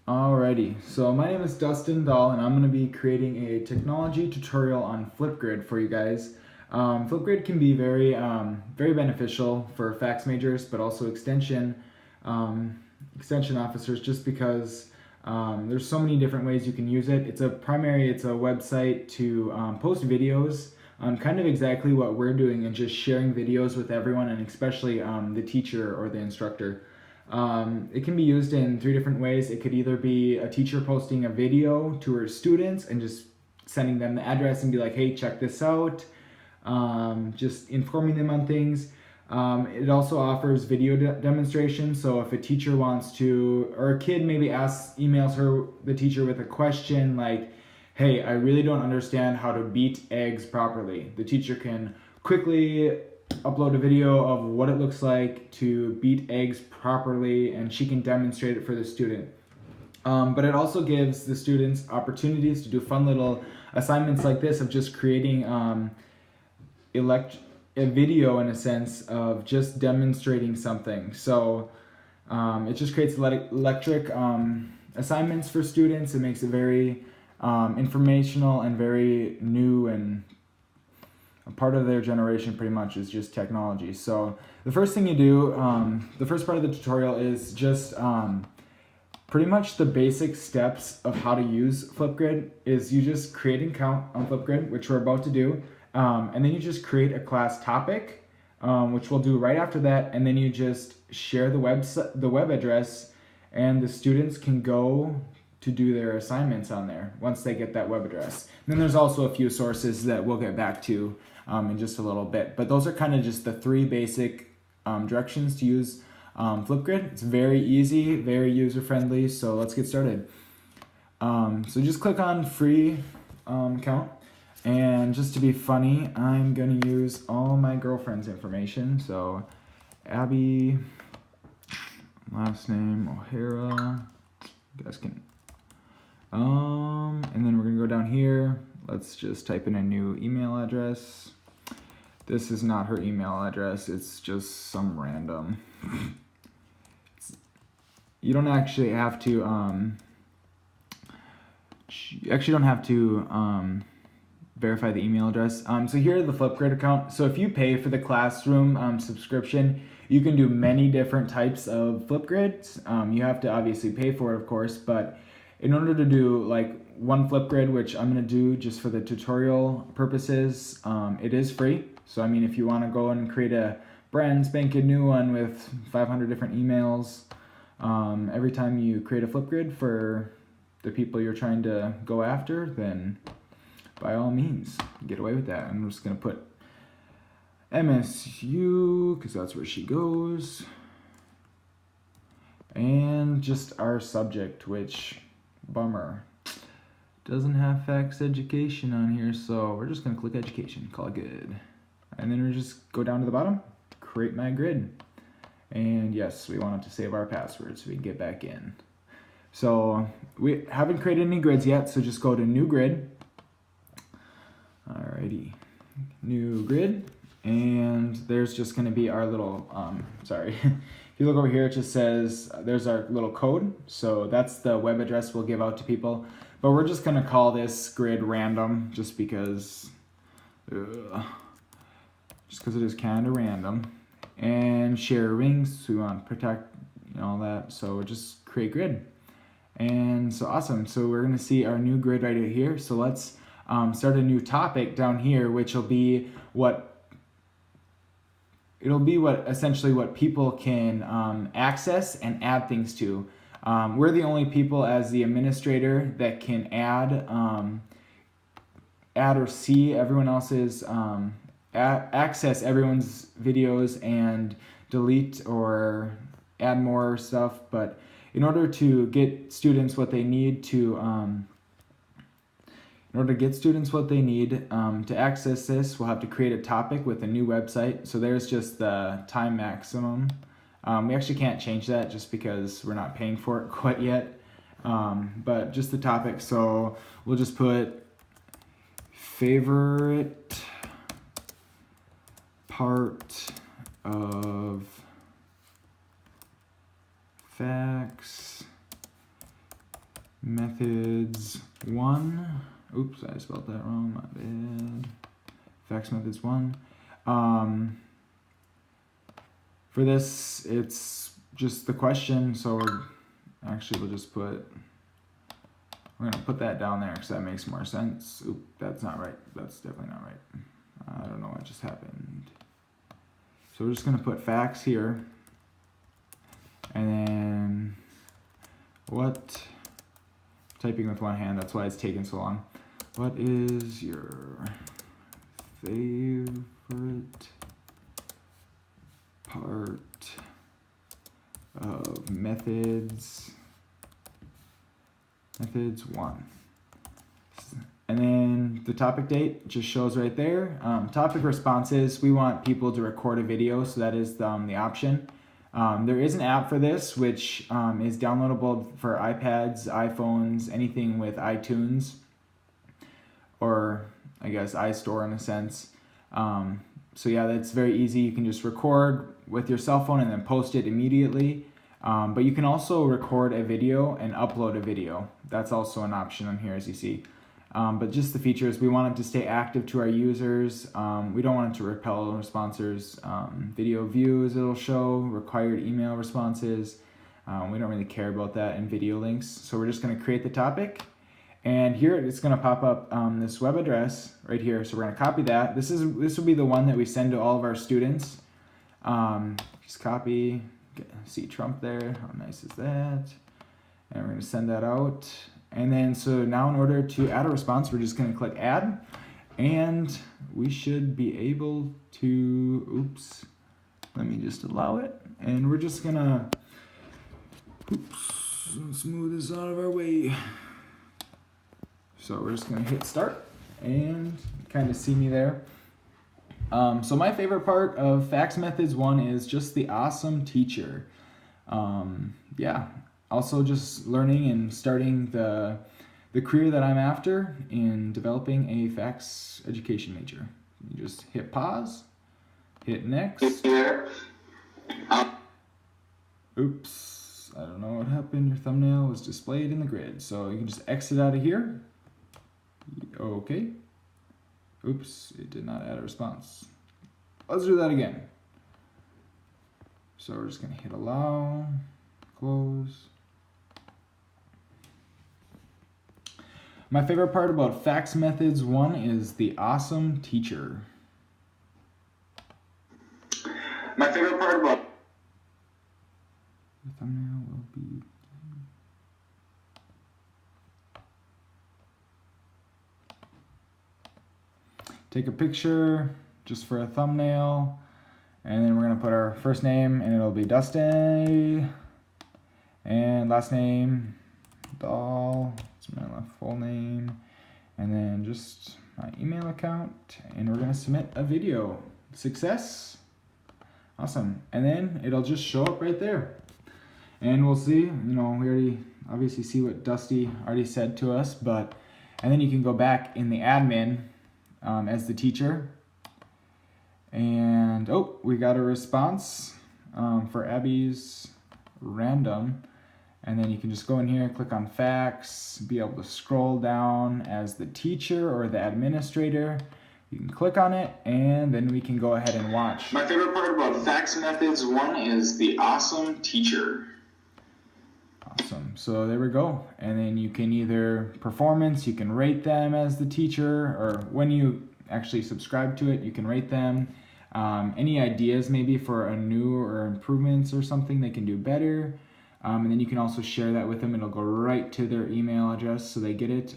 Alrighty, so my name is Dustin Dahl, and I'm going to be creating a technology tutorial on Flipgrid for you guys. Flipgrid can be very beneficial for fax majors, but also extension officers, just because there's so many different ways you can use it. It's a website to post videos on kind of exactly what we're doing and just sharing videos with everyone, and especially the teacher or the instructor. It can be used in three different ways. It could either be a teacher posting a video to her students and just sending them the address and be like, hey, check this out, just informing them on things. It also offers video demonstrations. So if a teacher wants to, or a kid maybe emails the teacher with a question like, hey, I really don't understand how to beat eggs properly. The teacher can quickly upload a video of what it looks like to beat eggs properly, and she can demonstrate it for the student. But it also gives the students opportunities to do fun little assignments like this of just creating a video, in a sense, of just demonstrating something. So it just creates electric assignments for students. It makes it very informational and very new, and a part of their generation pretty much is just technology. So the first thing you do, the first part of the tutorial is just pretty much the basic steps of how to use Flipgrid. Is you just create an account on Flipgrid, which we're about to do, and then you just create a class topic, which we'll do right after that, and then you just share the web address, and the students can go to do their assignments on there once they get that web address. And then there's also a few sources that we'll get back to in just a little bit. But those are kind of just the three basic directions to use Flipgrid. It's very easy, very user-friendly, so let's get started. So just click on free account, and just to be funny, I'm going to use all my girlfriend's information. So Abby, last name O'Hara, you guys can... and then we're gonna go down here. Let's just type in a new email address. This is not her email address, it's just some random. You don't actually have to, verify the email address. So here are the Flipgrid account. So if you pay for the classroom subscription, you can do many different types of Flipgrids. You have to obviously pay for it, of course, but in order to do like one Flipgrid, which I'm going to do just for the tutorial purposes, it is free. So I mean, if you want to go and create a brand spanking new one with 500 different emails, every time you create a Flipgrid for the people you're trying to go after, then by all means, get away with that. I'm just going to put MSU, because that's where she goes, and just our subject, which, bummer, doesn't have fax education on here, so we're just going to click education, call it good. And then we just go down to the bottom, create my grid. And yes, we want it to save our password so we can get back in. So we haven't created any grids yet, so just go to new grid. Alrighty, new grid. And there's just going to be our little, if you look over here, it just says, there's our little code. So that's the web address we'll give out to people. But we're just going to call this grid random, just because it is kind of random. And share rings, we want to protect all that. So just create grid. And so awesome. So we're going to see our new grid right here. So let's start a new topic down here, which will be essentially what people can access and add things to. We're the only people as the administrator that can add or see everyone else's, access everyone's videos and delete or add more stuff. But in order to get students what they need to access this, we'll have to create a topic with a new website. So there's just the time maximum. We actually can't change that just because we're not paying for it quite yet. But just the topic. So we'll just put favorite part of fax methods 1. Oops, I spelled that wrong, my bad. Fax methods 1. For this, it's just the question, so we'll just put, we're gonna put that down there because that makes more sense. Oop, that's not right. That's definitely not right. I don't know what just happened. So we're just gonna put fax here, and then what? Typing with one hand, that's why it's taking so long. What is your favorite part of methods 1? And then the topic date just shows right there. Topic responses, we want people to record a video, so that is the option. There is an app for this, which is downloadable for iPads, iPhones, anything with iTunes, or I guess iStore in a sense. So yeah, that's very easy. You can just record with your cell phone and then post it immediately. But you can also record a video and upload a video. That's also an option on here, as you see. But just the features, we want it to stay active to our users. We don't want it to repel sponsors. Video views it'll show, required email responses. We don't really care about that, and video links. So we're just going to create the topic. And here it's going to pop up this web address right here. So we're going to copy that. This will be the one that we send to all of our students. Just copy, see Trump there. How nice is that? And we're going to send that out. And then, so now in order to add a response, we're just going to click add, and we should be able to, oops, let me just allow it. And we're just going to, smooth this out of our way. So we're just going to hit start, and kind of see me there. So my favorite part of Fax Methods 1 is just the awesome teacher. Yeah. Also just learning and starting the career that I'm after in developing a fax education major. You just hit pause, hit next. Oops, I don't know what happened. Your thumbnail was displayed in the grid. So you can just exit out of here. Okay. Oops, it did not add a response. Let's do that again. So we're just gonna hit allow, close. My favorite part about Fax Methods 1 is the awesome teacher. My favorite part about the thumbnail will be take a picture just for a thumbnail, and then we're gonna put our first name, and it'll be Dustin, and last name Dahl. It's my full name, and then just my email account, and we're gonna submit a video. Success. Awesome. And then it'll just show up right there, and we'll see, we already obviously see what Dusty already said to us, and then you can go back in the admin as the teacher, and we got a response for Abby's random. And then you can just go in here, click on fax, be able to scroll down as the teacher or the administrator. You can click on it, and then we can go ahead and watch. My favorite part about Fax Methods 1 is the awesome teacher. Awesome. So there we go. And then you can either performance, you can rate them as the teacher, or when you actually subscribe to it, you can rate them. Any ideas maybe for a new or improvements or something they can do better. And then you can also share that with them. It'll go right to their email address so they get it.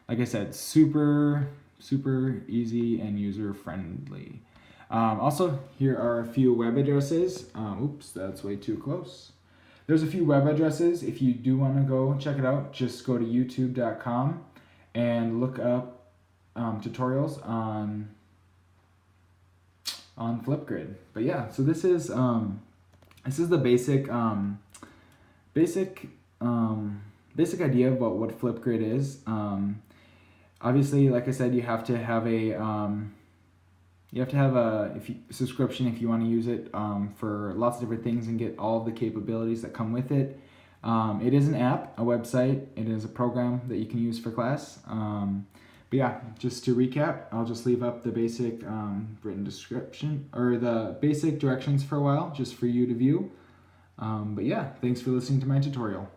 Like I said, super easy and user friendly. Also, here are a few web addresses. Oops, that's way too close. There's a few web addresses. If you do want to go check it out, just go to youtube.com and look up tutorials on Flipgrid. But yeah, so this is the basic idea about what Flipgrid is. Obviously, like I said, you have to have a subscription if you want to use it for lots of different things and get all of the capabilities that come with it. It is an app, a website. It is a program that you can use for class. But yeah, just to recap, I'll just leave up the basic written description or the basic directions for a while, just for you to view. But yeah, thanks for listening to my tutorial.